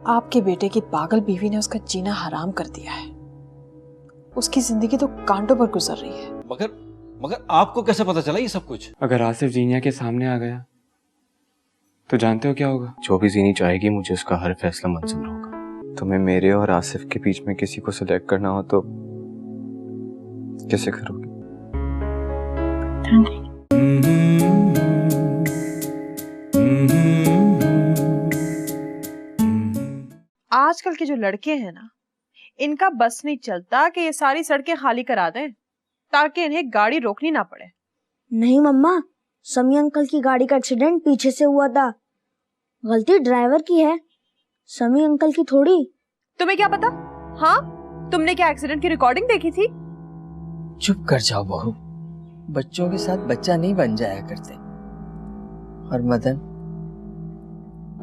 आपके बेटे की पागल बीवी ने उसका जीना हराम कर दिया है। उसकी जिंदगी तो कांटों पर गुजर रही है। मगर आपको कैसे पता चला ये सब कुछ? अगर आसिफ जीनिया के सामने आ गया तो जानते हो क्या होगा? जो भी जीनी चाहेगी मुझे उसका हर फैसला मंजूर होगा। तुम्हें मेरे और आसिफ के बीच में किसी को सिलेक्ट करना हो तो कैसे करोगे? आजकल के जो लड़के हैं ना, इनका बस नहीं चलता कि ये सारी सड़कें खाली करा दें ताकि इन्हें गाड़ी रोकनी ना पड़े। नहीं मम्मा, समी अंकल की गाड़ी का एक्सीडेंट पीछे से हुआ था। गलती ड्राइवर की है, समी अंकल की थोड़ी। तुम्हें क्या पता? हाँ, तुमने क्या एक्सीडेंट की रिकॉर्डिंग देखी थी? चुप कर जाओ बहू, बच्चों के साथ बच्चा नहीं बन जाया करते। और मदन,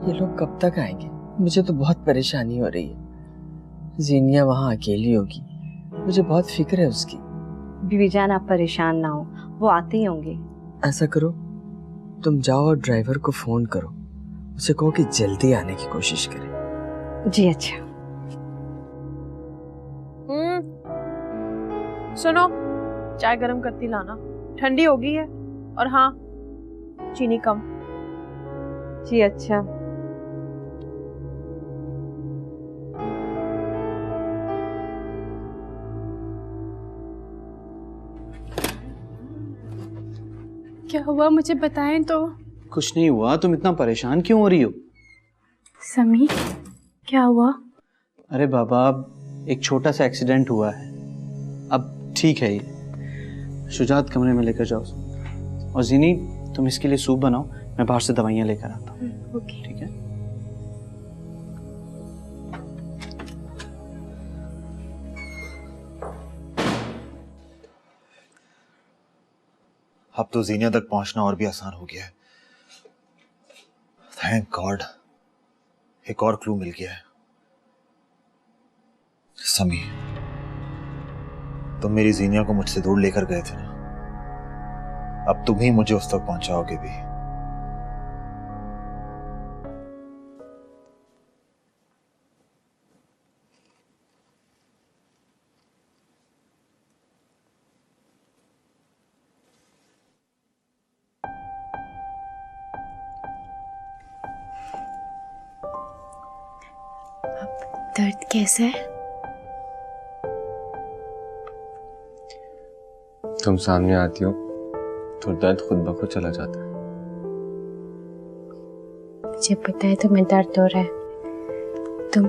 ये लोग कब तक आएंगे? मुझे तो बहुत परेशानी हो रही है। जीनिया वहाँ अकेली होगी, मुझे बहुत फिक्र है उसकी। बीवी जान, आप परेशान ना हो, वो आते ही होंगे। ऐसा करो, तुम जाओ और ड्राइवर को फोन करो, उसे कहो कि जल्दी आने की कोशिश करे। जी अच्छा। सुनो, चाय गरम करती लाना, ठंडी हो गई है। और हाँ, चीनी कम। जी अच्छा। क्या हुआ, मुझे बताएं तो। कुछ नहीं हुआ, तुम इतना परेशान क्यों हो रही हो? समी, क्या हुआ? अरे बाबा, एक छोटा सा एक्सीडेंट हुआ है, अब ठीक है ये। शुजात कमरे में लेकर जाओ। और जीनी, तुम इसके लिए सूप बनाओ, मैं बाहर से दवाइयाँ लेकर आता हूँ। ओके। ठीक है। अब तो जीनिया तक पहुंचना और भी आसान हो गया है। थैंक गॉड, एक और क्लू मिल गया है। समी, तुम मेरी जीनिया को मुझसे दूर लेकर गए थे ना, अब तुम ही मुझे उस तक पहुंचाओगे भी। दर्द कैसा है? तुम सामने आती हो तो दर्द खुद ब खुद चला जाता है। मुझे पता है तुम्हें दर्द हो रहा है। तुम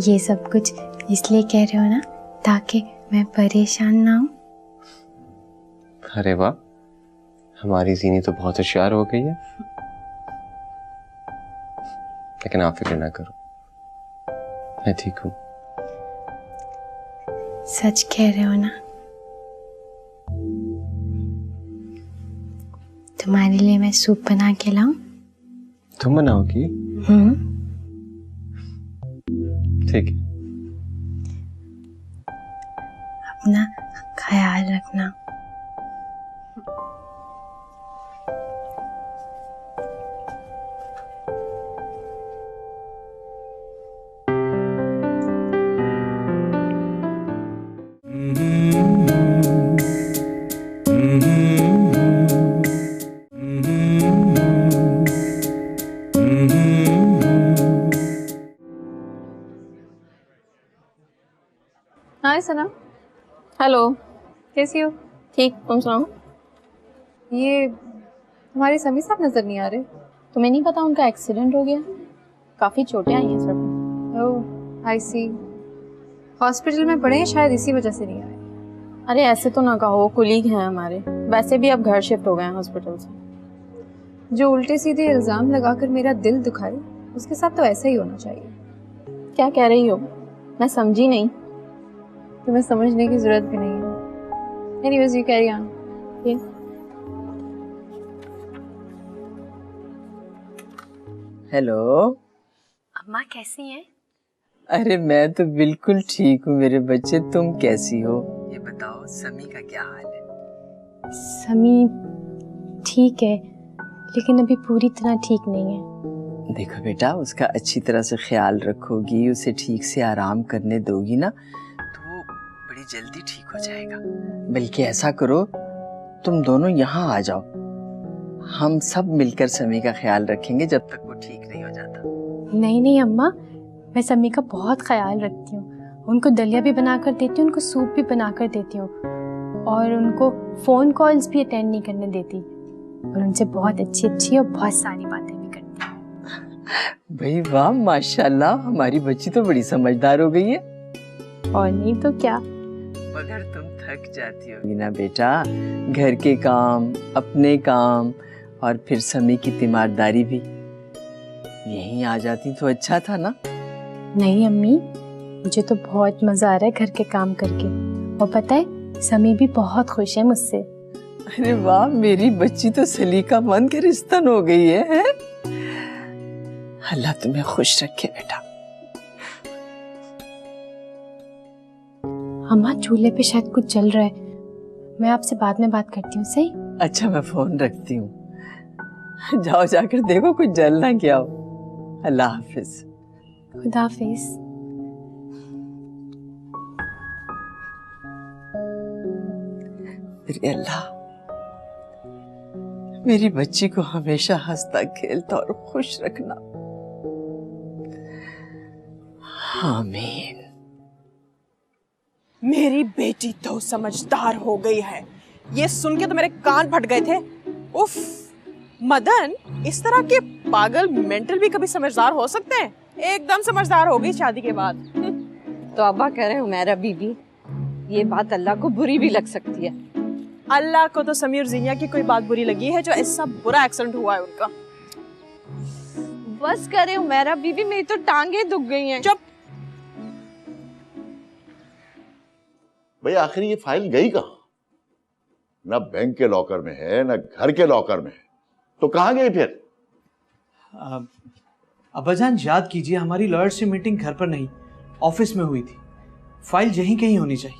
ये सब कुछ इसलिए कह रहे हो ना ताकि मैं परेशान ना हूं। अरे वाह, हमारी जीनी तो बहुत होशियार हो गई है। लेकिन आप फिक्र ना करो, मैं ठीक हूँ। सच कह रहे हो ना? तुम्हारे लिए मैं सूप बना के लाऊं? तुम बनाओगी? ठीक है। अपना ख्याल रखना। हाय सना। हेलो, कैसी हो? ठीक, तुम सुनाओ। ये हमारे समी साहब नजर नहीं आ रहे। तुम्हें नहीं पता उनका एक्सीडेंट हो गया? काफी चोटें आई हैं सर पे। ओह आई सी। हॉस्पिटल में पड़े हैं, शायद इसी वजह से नहीं आए। अरे ऐसे तो ना कहो, कुलीग हैं हमारे। वैसे भी अब घर शिफ्ट हो गए हैं हॉस्पिटल से। जो उल्टे सीधे इल्जाम लगाकर मेरा दिल दुखाए, उसके साथ तो ऐसा ही होना चाहिए। क्या कह रही हो? मैं समझी नहीं। तुम्हें समझने की जरूरत भी नहीं है। Anyways you carry on. Hello अम्मा कैसी हैं? अरे मैं तो बिल्कुल ठीक हूँ मेरे बच्चे, तुम कैसी हो? ये बताओ, समी का क्या हाल है? समी ठीक है, लेकिन अभी पूरी तरह ठीक नहीं है। देखो बेटा, उसका अच्छी तरह से ख्याल रखोगी, उसे ठीक से आराम करने दोगी ना तो वो बड़ी जल्दी ठीक हो जाएगा। बल्कि ऐसा करो, तुम दोनों यहाँ आ जाओ, हम सब मिलकर समी का ख्याल रखेंगे जब तक वो ठीक नहीं हो जाता। नहीं नहीं अम्मा, मैं समी का बहुत ख्याल रखती हूँ। उनको दलिया भी बना कर देती हूँ, उनको सूप भी बना कर देती हूँ और उनको फ़ोन कॉल्स भी अटेंड नहीं करने देती और उनसे बहुत अच्छी अच्छी और बहुत सारी बातें भी करती हूँ। भाई वाह, माशाल्लाह, हमारी बच्ची तो बड़ी समझदार हो गई है। और नहीं तो क्या। मगर तुम थक जाती होगी ना बेटा, घर के काम, अपने काम और फिर समी की तीमारदारी भी। यहीं आ जाती तो अच्छा था ना। नहीं अम्मी, मुझे तो बहुत मज़ा आ रहा है घर के काम करके और पता है समी भी बहुत खुश है मुझसे। अरे वाह, मेरी बच्ची तो सलीका मंद के रिश्तन हो गई है? अल्लाह तुम्हें खुश रखे बेटा। अम्मा चूल्हे पे शायद कुछ जल रहा है, मैं आपसे बाद में बात करती हूँ, सही? अच्छा, मैं फोन रखती हूँ, जाओ जाकर देखो कुछ जल ना गया हो। अल्लाह हाफिज। खुदा हाफिज। मेरे अल्लाह, मेरी बच्ची को हमेशा हंसता खेलता और खुश रखना। आमीन। मेरी बेटी तो समझदार हो गई है, ये सुन के तो मेरे कान फट गए थे। उफ, मदन, इस तरह के पागल मेंटल भी कभी समझदार हो सकते हैं? एकदम समझदार हो गई शादी के बाद। तो अब्बा कह रहे हो मेरा बीबी, ये बात अल्लाह को बुरी भी लग सकती है। अल्लाह को तो समी और जिनिया की कोई बात बुरी लगी है जो ऐसा बुरा एक्सीडेंट हुआ है उनका। बस करे हो मेरा बीबी, मेरी तो टांगे दुख गई हैं। चुप। भाई आखिर ये फाइल गई कहाँ? ना बैंक के लॉकर में है, ना घर के लॉकर में है, तो कहाँ गई फिर? अब्बाजान याद कीजिए, हमारी लॉयर से मीटिंग घर पर नहीं ऑफिस में हुई थी। फाइल यहीं कहीं होनी चाहिए।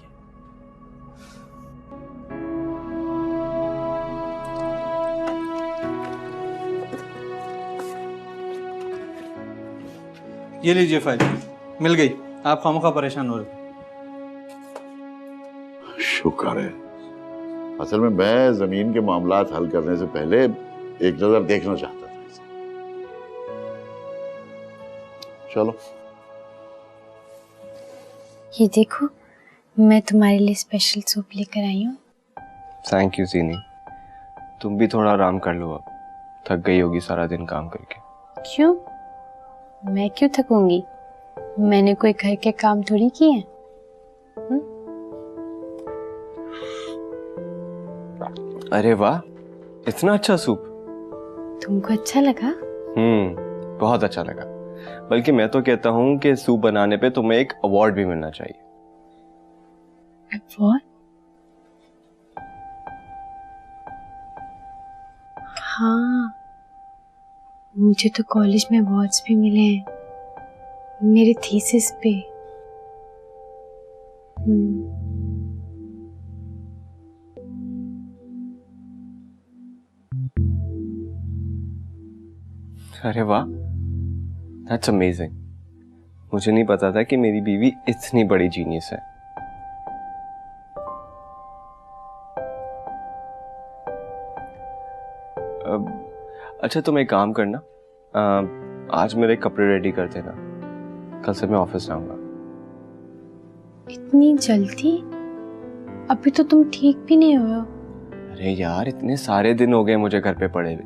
ये लीजिए फाइल, मिल गई। आप खामोखा परेशान हो रहे। शुक्र है। असल में मैं जमीन के मामलात हल करने से पहले एक नजर देखना चाहता था इसे। चलो। ये देखो, मैं तुम्हारे लिए स्पेशल सूप लेकर आई हूँ। थैंक यू जीनी, तुम भी थोड़ा आराम कर लो, अब थक गई होगी सारा दिन काम करके। क्यों? मैं क्यों थकूंगी? मैंने कोई घर के काम थोड़ी किए हैं। अरे वाह, इतना अच्छा सूप। तुमको अच्छा लगा? बहुत अच्छा लगा। बल्कि मैं तो कहता हूँ कि सूप बनाने पे तुम्हें एक अवार्ड भी मिलना चाहिए। अवार्ड? हाँ, मुझे तो कॉलेज में अवार्ड्स भी मिले हैं मेरे थीसिस पे। अरे वाह, दैट्स अमेजिंग। मुझे नहीं पता था कि मेरी बीवी इतनी बड़ी जीनियस है। अच्छा, तुम एक काम करना, आज मेरे कपड़े रेडी कर देना, कल से मैं ऑफिस जाऊंगा। इतनी जल्दी? अभी तो तुम ठीक भी नहीं हो। अरे यार, इतने सारे दिन हो गए मुझे घर पे पड़े हुए,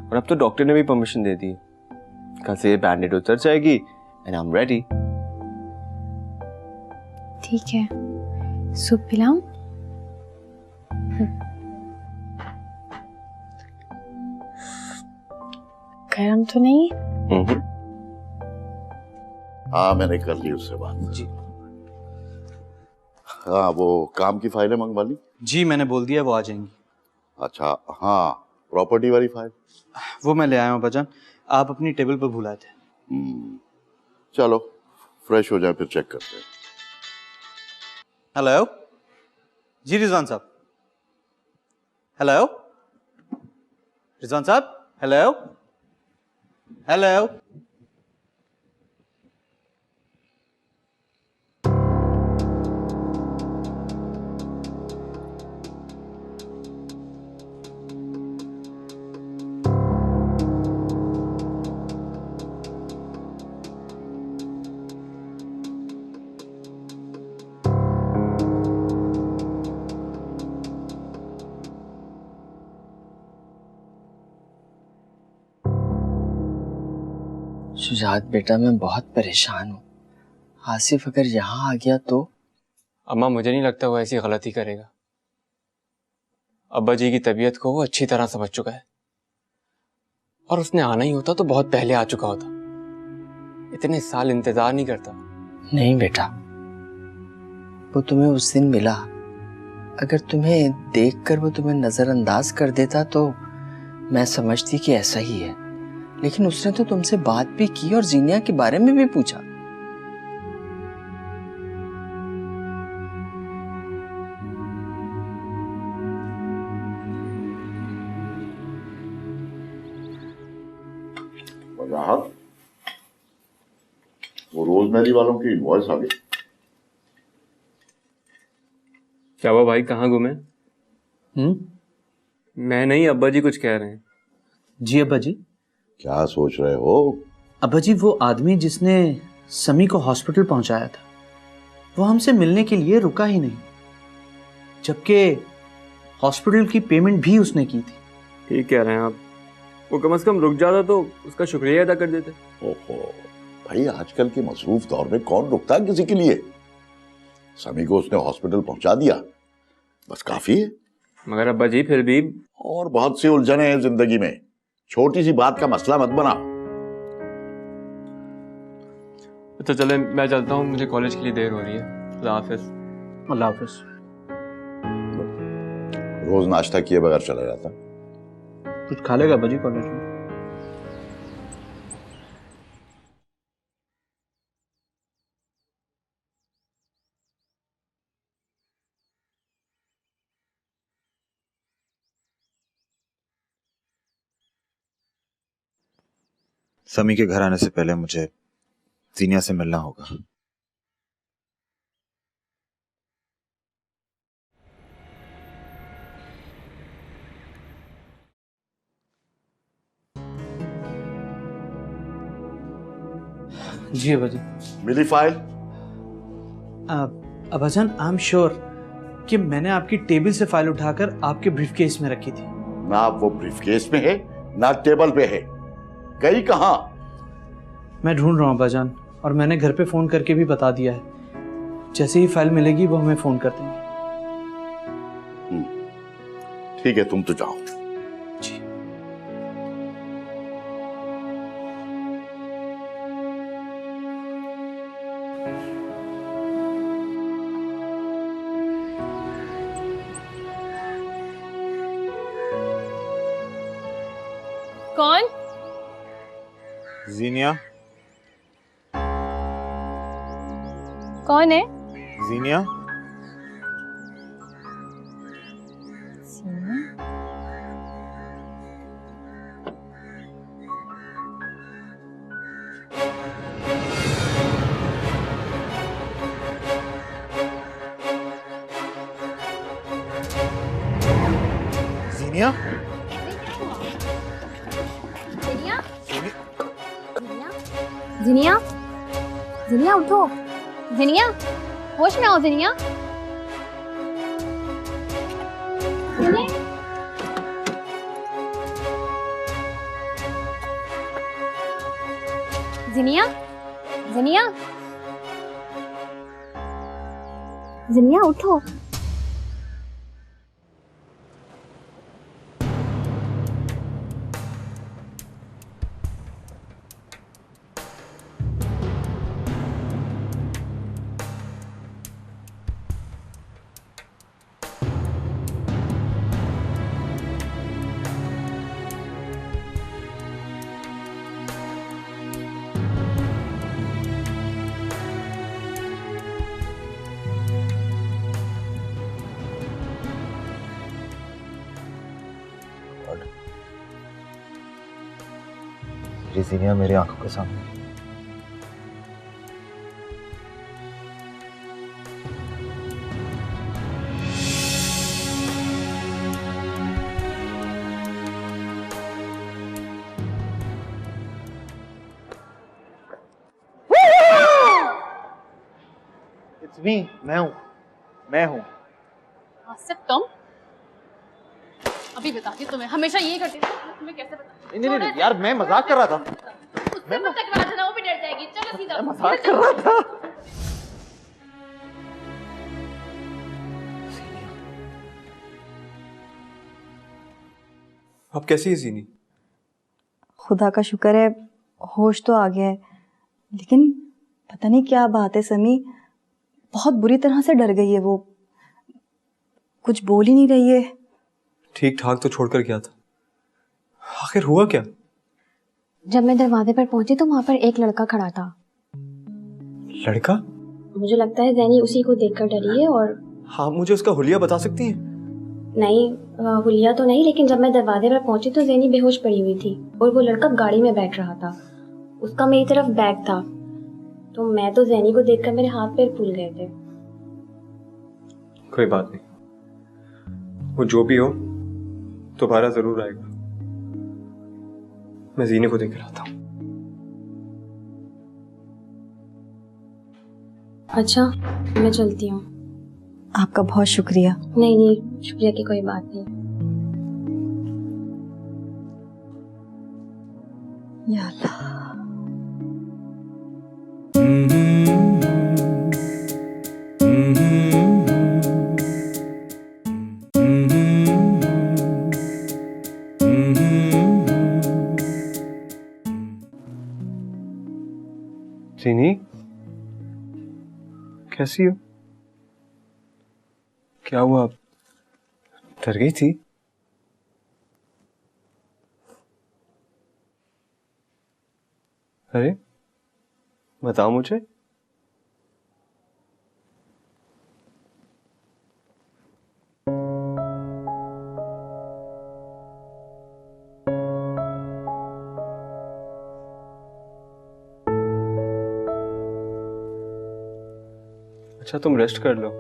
और अब तो डॉक्टर ने भी परमिशन दे दी। कल से ये बैंडेड उतर जाएगी एंड आई एम रेडी। ठीक है, सूप पिलाऊं? गरम तो नहीं? हाँ, मैंने कर ली उससे बात जी। हाँ, वो काम की फाइलें मंगवा ली? जी, मैंने बोल दिया, वो आ जाएंगी। अच्छा, हाँ, प्रॉपर्टी वाली फाइल वो मैं ले आया हूँ अब्बाजान, आप अपनी टेबल पर भुलाए थे। चलो फ्रेश हो जाए फिर चेक करते हैं। हेलो जी, रिजवान साहब। हेलो रिजवान साहब। Hello hello. शुजात बेटा, मैं बहुत परेशान हूँ। आसिफ अगर यहाँ आ गया तो? अम्मा मुझे नहीं लगता वो ऐसी गलती करेगा। अब्बा जी की तबीयत को वो अच्छी तरह समझ चुका है, और उसने आना ही होता तो बहुत पहले आ चुका होता। इतने साल इंतजार नहीं करता। नहीं बेटा, वो तुम्हें उस दिन मिला, अगर तुम्हें देखकर वो तुम्हें नजरअंदाज कर देता तो मैं समझती कि ऐसा ही है, लेकिन उसने तो तुमसे बात भी की और जीनिया के बारे में भी पूछा। वजाहत, वो रोजमेरी वालों की इनवॉइस आ गई। क्या हुआ भाई, कहाँ घूमे? मैं नहीं, अब्बा जी कुछ कह रहे हैं। जी अब्बा जी। क्या सोच रहे हो? अब्बा जी, वो आदमी जिसने समी को हॉस्पिटल पहुंचाया था वो हमसे मिलने के लिए रुका ही नहीं, जबकि हॉस्पिटल की पेमेंट भी उसने की थी। ठीक कह रहे हैं आप। वो कम से कम रुक जाता तो उसका शुक्रिया अदा कर देते। ओहो भाई, आजकल के मसरूफ दौर में कौन रुकता है किसी के लिए? समी को उसने हॉस्पिटल पहुंचा दिया, बस काफी है। मगर अब्बा जी फिर भी और बहुत सी उलझने हैं जिंदगी में, छोटी सी बात का मसला मत बना। अच्छा चले, मैं चलता हूँ, मुझे कॉलेज के लिए देर हो रही है। अल्लाह हाफिज। अल्लाह हाफिज। रोज नाश्ता किए बगैर चला जाता। कुछ खा लेगा अब्बा जी कॉलेज में? समी के घर आने से पहले मुझे जीनिया से मिलना होगा। जी अब्बा जी। मिली फाइल? अब्बाजान, आई एम श्योर कि मैंने आपकी टेबल से फाइल उठाकर आपके ब्रीफकेस में रखी थी। ना वो ब्रीफकेस में है ना टेबल पे है। गई कहाँ? मैं ढूंढ रहा हूँ अब्बाजान, और मैंने घर पे फोन करके भी बता दिया है। जैसे ही फाइल मिलेगी वो हमें फोन कर देंगे। ठीक है, तुम तो जाओ। जी। कौन? जीनिया। कौन है? जीनिया। जीनिया। जिनिया, जिनिया उठो। जिनिया, होश में आओ जिनिया। जिनिया, जिनिया, जिनिया उठो। मेरी जीनिया मेरी आंखों के सामने। It's me, मैं हूँ। आसिफ तुम अभी बताती हूँ तुम्हें, हमेशा ये करती थी, तुम्हें कैसे बता? नहीं यार, मैं मजाक कर रहा था। उससे मत टकरा जाना, वो भी डर जाएगी। चलो सीधा। मैं मजाक कर रहा था। अब कैसी है जीनी? खुदा का शुक्र है होश तो आ गया है, लेकिन पता नहीं क्या बात है समी, बहुत बुरी तरह से डर गई है वो, कुछ बोल ही नहीं रही है। ठीक ठाक तो छोड़कर गया था, आखिर हुआ क्या? जब मैं दरवाजे पर पहुंची तो वहाँ पर एक लड़का खड़ा था। लड़का? मुझे लगता है जैनी उसी को देखकर डरी है। और हाँ, मुझे उसका हुलिया बता सकती हैं? नहीं, हुलिया तो नहीं, लेकिन जब मैं दरवाजे पर पहुंची तो जैनी बेहोश पड़ी हुई थी और वो लड़का गाड़ी में बैठ रहा था, उसका मेरी तरफ बैग था, तो मैं तो जैनी को देखकर मेरे हाथ पैर फूल गए थे। कोई बात नहीं, वो जो भी हो दोबारा जरूर आएगा। मैं जीने को देकर आता हूँ। अच्छा, मैं चलती हूँ। आपका बहुत शुक्रिया। नहीं नहीं, शुक्रिया की कोई बात नहीं। या अल्लाह। जीनी, कैसी हो? क्या हुआ? डर गई थी? अरे बताओ मुझे। अच्छा, तुम रेस्ट कर लो।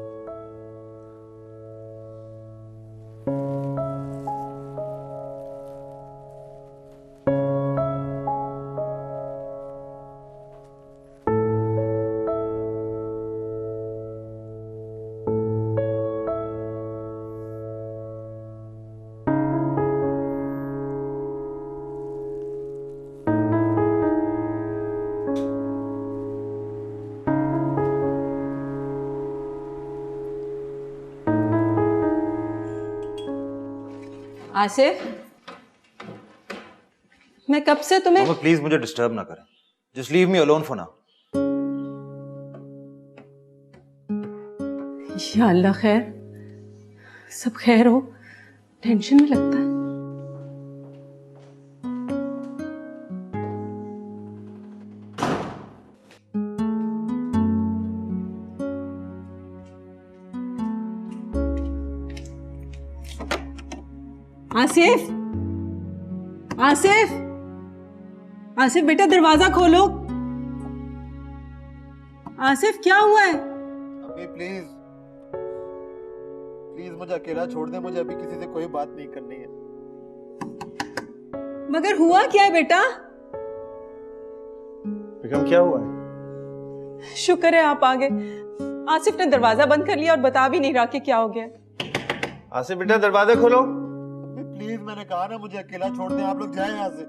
आसिफ, मैं कब से तुम्हें। मामा प्लीज मुझे डिस्टर्ब ना करें, just leave me alone for now. या अल्लाह, खैर, सब खैर हो, टेंशन में लगता है। आसिफ, आसिफ, आसिफ बेटा दरवाजा खोलो। आसिफ क्या हुआ है? अभी प्लीज प्लीज मुझे अकेला छोड़ दे, मुझे अभी किसी से कोई बात नहीं करनी है। मगर हुआ क्या है बेटा? बेगम क्या हुआ है? शुक्र है आप आ गए। आसिफ ने दरवाजा बंद कर लिया और बता भी नहीं रहा कि क्या हो गया। आसिफ बेटा दरवाजा खोलो। प्लीज मैंने कहा ना मुझे अकेला छोड़ दे, आप लोग जाए यहाँ से।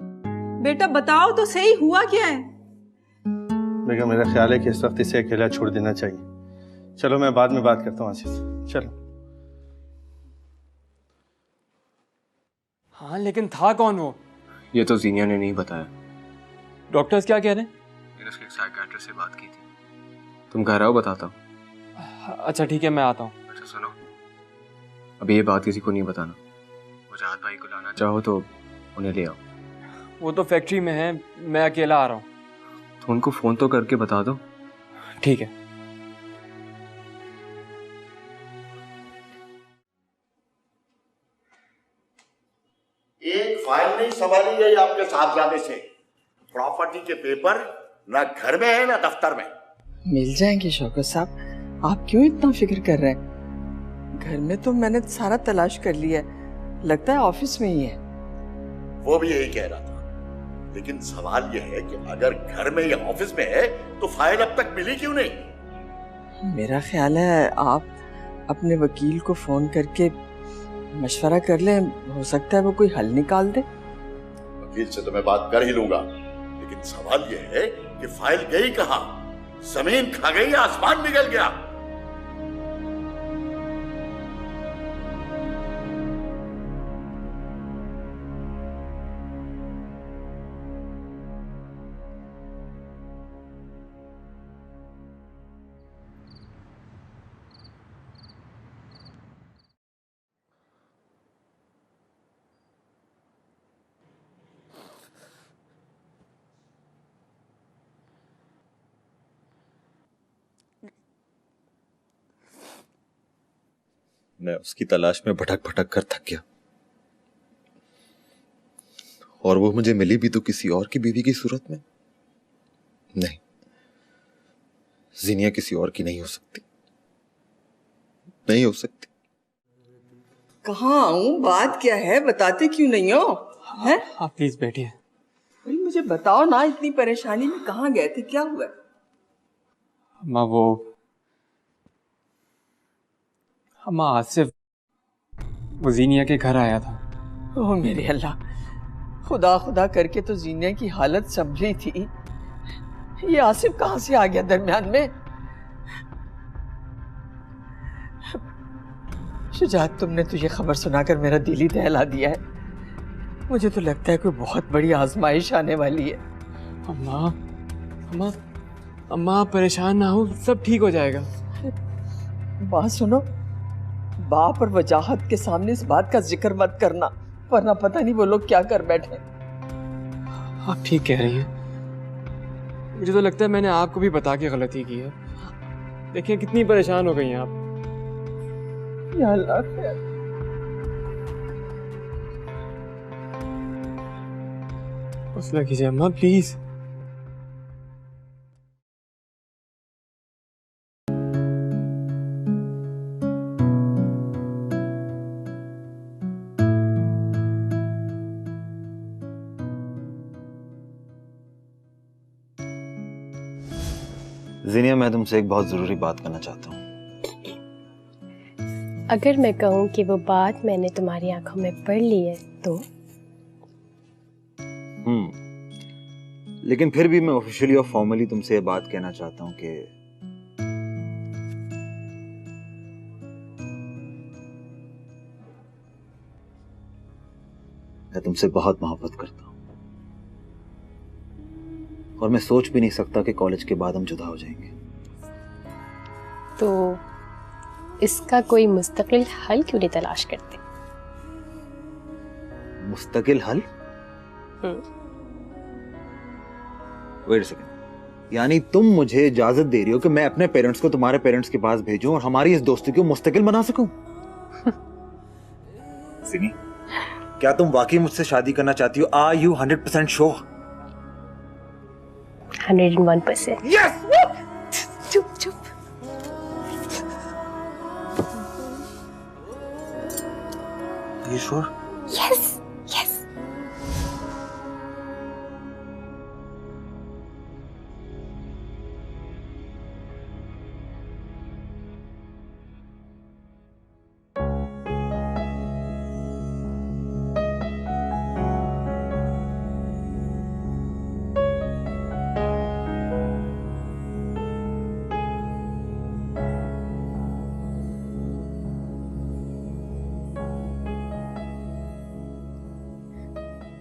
बेटा बताओ तो सही, हुआ क्या है? बेगम मेरा ख्याल है कि इस वक्त इसे अकेला छोड़ देना चाहिए। चलो मैं बाद में बात करता हूँ आसिफ से। चलो। हाँ, लेकिन था कौन वो? ये तो जीनिया ने नहीं बताया। डॉक्टर्स क्या कह रहे हैं? मैंने उसके साइकियाट्रिस्ट से बात की थी। तुम घर आओ, बताता हूँ। अच्छा ठीक है, मैं आता हूँ। अच्छा सुनो, अभी ये बात किसी को नहीं बताना। मुजाहिद भाई को लाना चाहो तो उन्हें ले आओ। वो तो फैक्ट्री में है, मैं अकेला आ रहा हूँ। तो उनको फोन तो करके बता दो। ठीक है। एक फाइल नहीं संभाली गई आपके साहबजादे से, प्रॉपर्टी के पेपर ना घर में है ना दफ्तर में। मिल जाएंगे शौकत साहब, आप क्यों इतना फिक्र कर रहे हैं? घर में तो मैंने सारा तलाश कर लिया है, लगता है ऑफिस में ही है। वो भी यही कह रहा था, लेकिन सवाल यह है कि अगर घर में या ऑफिस में है तो फाइल अब तक मिली क्यों नहीं? मेरा ख्याल है आप अपने वकील को फोन करके मशवरा कर लें, हो सकता है वो कोई हल निकाल दे। वकील से तो मैं बात कर ही लूंगा, लेकिन सवाल यह है कि फाइल गई कहां? जमीन खा गई या आसमान निकल गया? मैं उसकी तलाश में भटक भटक कर थक गया, और वो मुझे मिली भी तो किसी और की बीवी की सूरत में। नहीं, जीनिया किसी और की नहीं हो सकती, नहीं हो सकती। कहाँ आऊं? बात क्या है, बताते क्यों नहीं हो? हैं? आप प्लीज बैठिए। भाई मुझे बताओ ना, इतनी परेशानी में कहाँ गए थे, क्या हुआ? अम्मा अम्मा आसिफ वो जीनिया के घर आया था। ओह मेरे अल्लाह, खुदा खुदा करके तो जीनिया की हालत संभली थी, ये आसिफ कहाँ से आ गया दरमियान में? शुजात, तुमने तो ये खबर सुनाकर मेरा दिल ही दहला दिया है। मुझे तो लगता है कोई बहुत बड़ी आजमाइश आने वाली है। अम्मा अम्मा अम्मा परेशान ना हो, सब ठीक हो जाएगा। बात सुनो, बाप और वजाहत के सामने इस बात का जिक्र मत करना, वरना पता नहीं वो लोग क्या कर बैठे। आप ठीक कह रही हैं, मुझे तो लगता है मैंने आपको भी बता के गलती की है। देखिए कितनी परेशान हो गई हैं आप। या अल्लाह खैर। हौसला कीजिए अम्मा प्लीज। जीनिया, मैं तुमसे एक बहुत जरूरी बात करना चाहता हूँ। अगर मैं कहूँ कि वो बात मैंने तुम्हारी आंखों में पढ़ ली है तो? लेकिन फिर भी मैं ऑफिशियली और फॉर्मली तुमसे ये बात कहना चाहता हूँ कि मैं तुमसे बहुत मोहब्बत करता हूँ, और मैं सोच भी नहीं सकता कि कॉलेज के बाद हम जुदा हो जाएंगे। तो इसका कोई मुस्तकिल हल क्यों नहीं तलाश करते? मुस्तकिल हल? वेट सेकंड, यानी तुम मुझे इजाजत दे रही हो कि मैं अपने पेरेंट्स को तुम्हारे पेरेंट्स के पास भेजूं और हमारी इस दोस्ती को मुस्तकिल बना सकूं? सिनी, क्या तुम वाकई मुझसे शादी करना चाहती हो? Are you 100% sure? 101%। यस! चुप चुप। Are you sure? Yes, yes.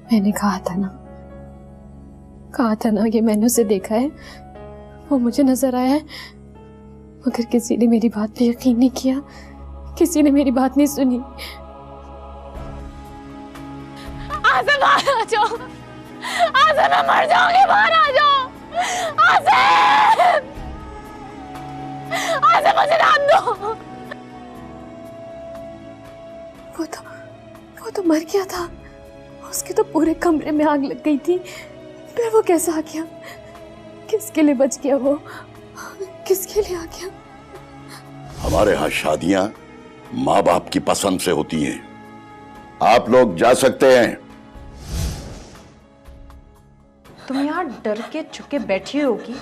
मैंने कहा था ना कि मैंने उसे देखा है, वो मुझे नजर आया है, मगर किसी ने मेरी बात पे यकीन नहीं किया, किसी ने मेरी बात नहीं सुनी। आसिफ बाहर आ जाओ, आसिफ मैं मर जाऊंगी, बाहर आ जाओ, आसिफ, आसिफ मुझे रात दो। वो तो मर गया था, उसके तो पूरे कमरे में आग लग गई थी, पे वो कैसा आ गया? किसके लिए बच गया वो? किसके लिए आ गया? हमारे यहाँ शादियां माँ बाप की पसंद से होती हैं। आप लोग जा सकते हैं। तुम यहाँ डर के चुप के बैठी होगी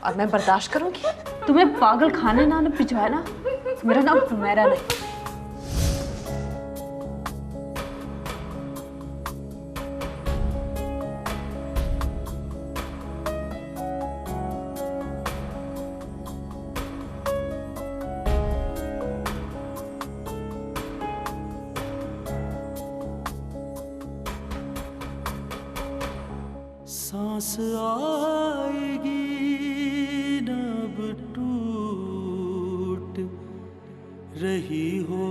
और मैं बर्दाश्त करूंगी? तुम्हें पागल खाने ना भिजवाया ना, मेरा नाम हुमैरा नहीं। सांस आएगी नब टूट रही हो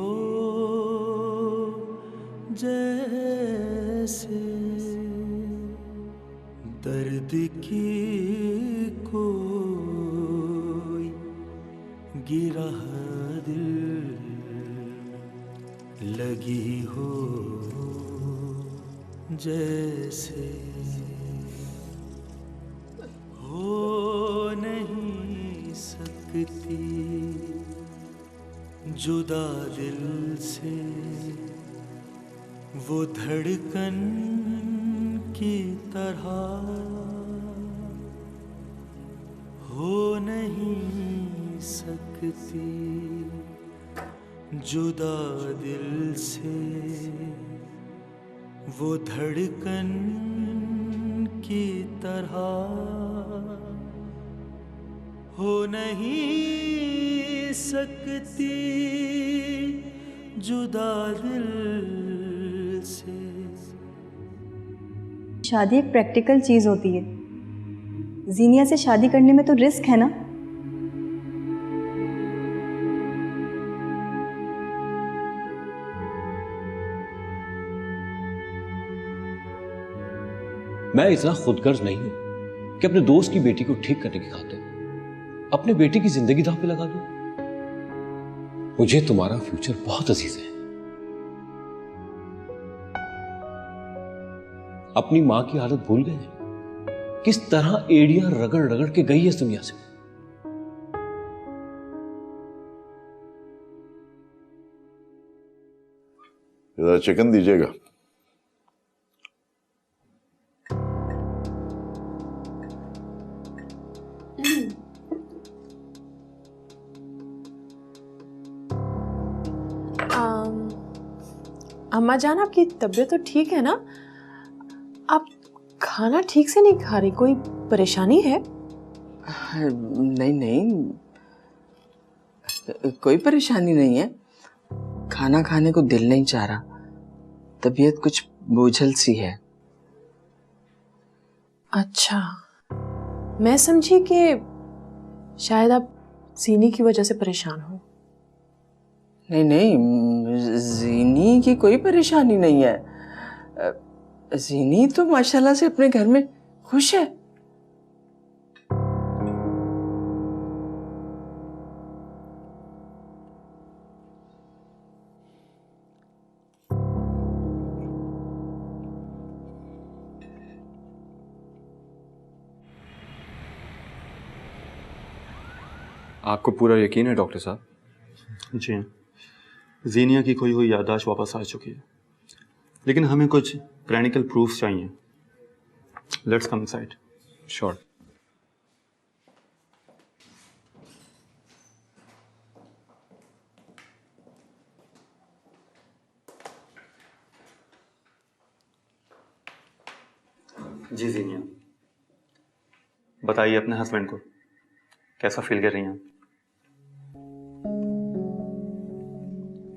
जैसे दर्द की कोई गिरा दिल लगी हो जैसे हो नहीं सकती जुदा दिल से वो धड़कन की तरह हो नहीं सकती जुदा दिल से वो धड़कन की तरह हो नहीं सकती जुदा दिल से। शादी एक प्रैक्टिकल चीज होती है। जीनिया से शादी करने में तो रिस्क है ना। मैं इतना खुदगर्ज नहीं हूं कि अपने दोस्त की बेटी को ठीक करने की खातिर अपने बेटी की जिंदगी दांव पे लगा दूं। मुझे तुम्हारा फ्यूचर बहुत अजीज है। अपनी मां की हालत भूल गए हैं? किस तरह एड़ियां रगड़ रगड़ के गई है इस दुनिया से। जरा चिकन दीजिएगा। अम्मा जान, आपकी तबीयत तो ठीक है ना? आप खाना ठीक से नहीं खा रही, कोई परेशानी है? नहीं नहीं, कोई परेशानी नहीं है। खाना खाने को दिल नहीं चाह रहा, तबीयत कुछ बोझल सी है। अच्छा, मैं समझी कि शायद आप सीनी की वजह से परेशान हो। नहीं नहीं, जीनी की कोई परेशानी नहीं है। जीनी तो माशाल्लाह से अपने घर में खुश है। आपको पूरा यकीन है डॉक्टर साहब? जी, जीनिया की खोई हुई याददाश्त वापस आ चुकी है, लेकिन हमें कुछ क्लिनिकल प्रूफ्स चाहिए। Let's come inside. श्योर। जी जीनिया, बताइए अपने हस्बैंड को कैसा फील कर रही हैं?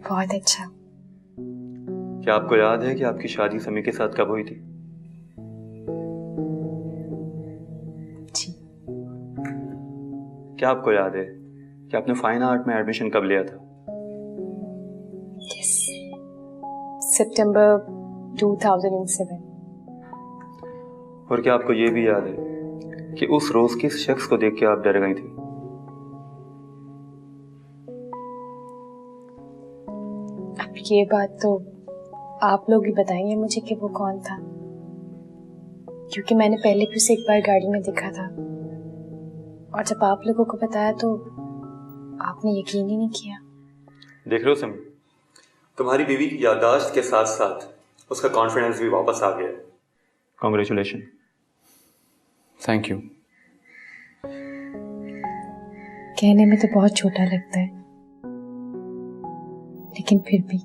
बहुत अच्छा। क्या आपको याद है कि आपकी शादी समी के साथ कब हुई थी? जी। क्या आपको याद है कि आपने फाइन आर्ट में एडमिशन कब लिया था? यस, सितंबर 2007। और क्या आपको ये भी याद है कि उस रोज किस शख्स को देख के आप डर गई थी? अब ये बात तो आप लोग ही बताएंगे मुझे कि वो कौन था। क्योंकि मैंने पहले भी उसे एक बार गाड़ी में देखा था, और जब आप लोगों को बताया तो आपने यकीन ही नहीं किया। देख रहे हो समी, तुम्हारी बीवी की याददाश्त के साथ साथ उसका कॉन्फिडेंस भी वापस आ गया। कॉन्ग्रेचुलेशन। Thank you. कहने में तो बहुत छोटा लगता है, लेकिन फिर भी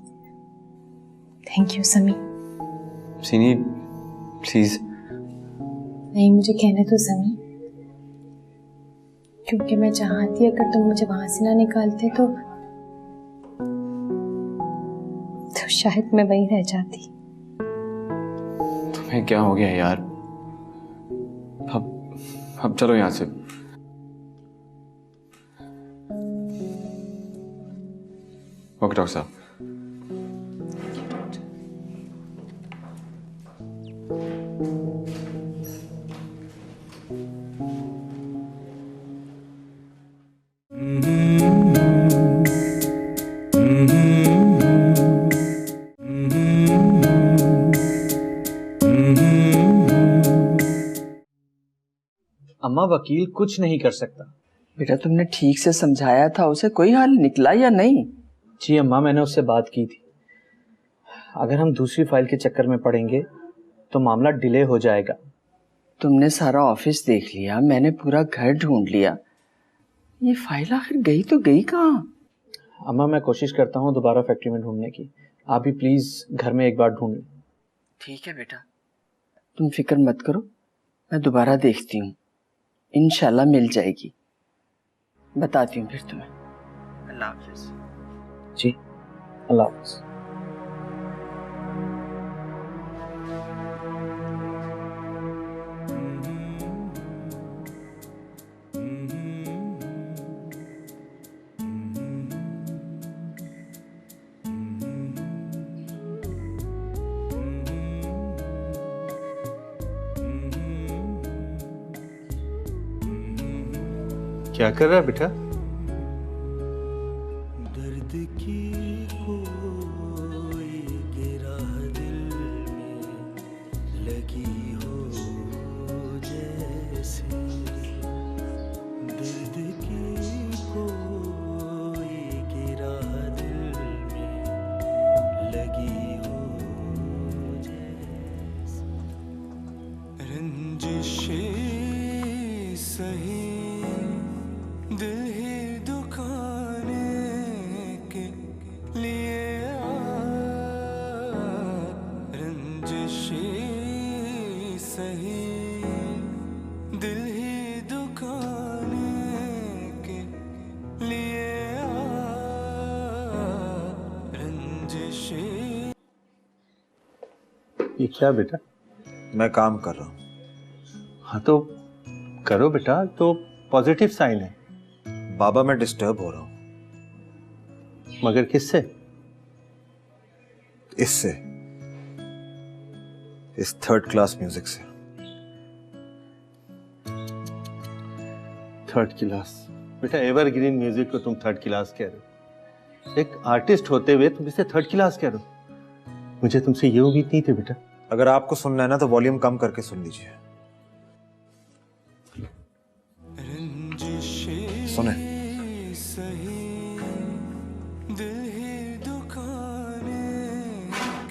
थैंक यू समी। सीनी प्लीज। नहीं, मुझे कहने तो समी, क्योंकि मैं चाहती अगर तुम मुझे वहां से ना निकालते तो शायद मैं वहीं रह जाती। तुम्हें क्या हो गया यार? अब चलो यहां से। ओके डॉक्टर साहब। अम्मा, वकील कुछ नहीं कर सकता। बेटा तुमने ठीक से समझाया था उसे, कोई हल निकला या नहीं? जी अम्मा, मैंने उससे बात की थी। अगर हम दूसरी फाइल के चक्कर में पड़ेंगे तो मामला डिले हो जाएगा। तुमने सारा ऑफिस देख लिया, मैंने पूरा घर ढूंढ लिया, ये फाइल आखिर गई तो गई कहाँ? अम्मा, मैं कोशिश करता हूँ दोबारा फैक्ट्री में ढूंढने की, आप भी प्लीज घर में एक बार ढूंढ लें। ठीक है बेटा, तुम फिक्र मत करो, मैं दोबारा देखती हूँ, इंशाल्लाह मिल जाएगी। बताती हूँ फिर तुम्हें। अल्लाह हाफिज। जी अल्लाह हाफिज। क्या कर रहा है बेटा? दर्द की कोई गिरा दिल में लगी हो जैसे, दर्द की कोई गिरा दिल में लगी हो जैसे, रंजिशें सही दिल ही दुखाने के लिए रंजिशें सही दिल ही दुखाने के लिए रंजिशें। ये क्या बेटा? मैं काम कर रहा हूँ। हाँ तो करो बेटा, तो पॉजिटिव साइन है। बाबा मैं डिस्टर्ब हो रहा हूँ। मगर किससे? इससे, इस थर्ड क्लास म्यूजिक से। Third class? बेटा एवरग्रीन म्यूजिक को तुम थर्ड क्लास कह रहे हो? एक आर्टिस्ट होते हुए तुम इसे थर्ड क्लास कह रहे हो? मुझे तुमसे ये उम्मीद नहीं थी बेटा। अगर आपको सुनना है ना तो वॉल्यूम कम करके सुन लीजिए। सुने। दिल ही दुखाने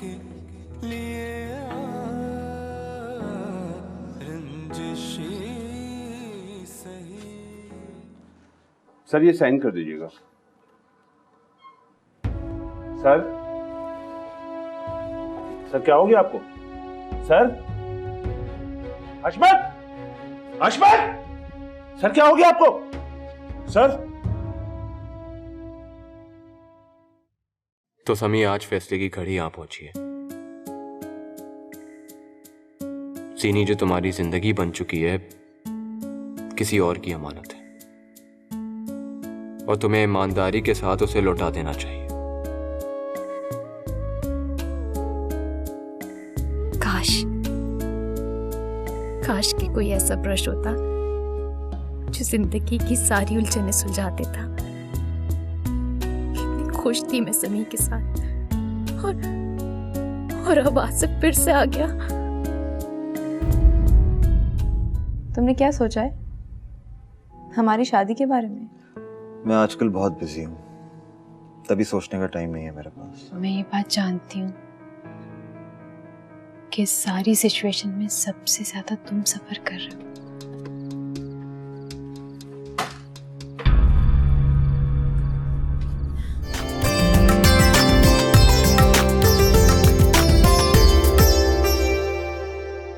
के लिए रंजिशें सही। सर ये साइन कर दीजिएगा। सर क्या हो गया आपको? सर हशमत, हशमत, सर क्या हो गया आपको? सर। तो समी, आज फैसले की घड़ी यहां पहुंची है। सीनी जो तुम्हारी जिंदगी बन चुकी है किसी और की अमानत है, और तुम्हें ईमानदारी के साथ उसे लौटा देना चाहिए। काश कि कोई ऐसा ब्रश होता जो जिंदगी की सारी उलझनें सुलझा देता। कितनी खुश थी मैं समी के साथ, और अब आज से फिर से आ गया। तुमने क्या सोचा है हमारी शादी के बारे में? मैं आजकल बहुत बिजी हूँ, तभी सोचने का टाइम नहीं है मेरे पास। मैं ये बात जानती हूँ कि इस सारी सिचुएशन में सबसे ज्यादा तुम सफर कर रहे हो।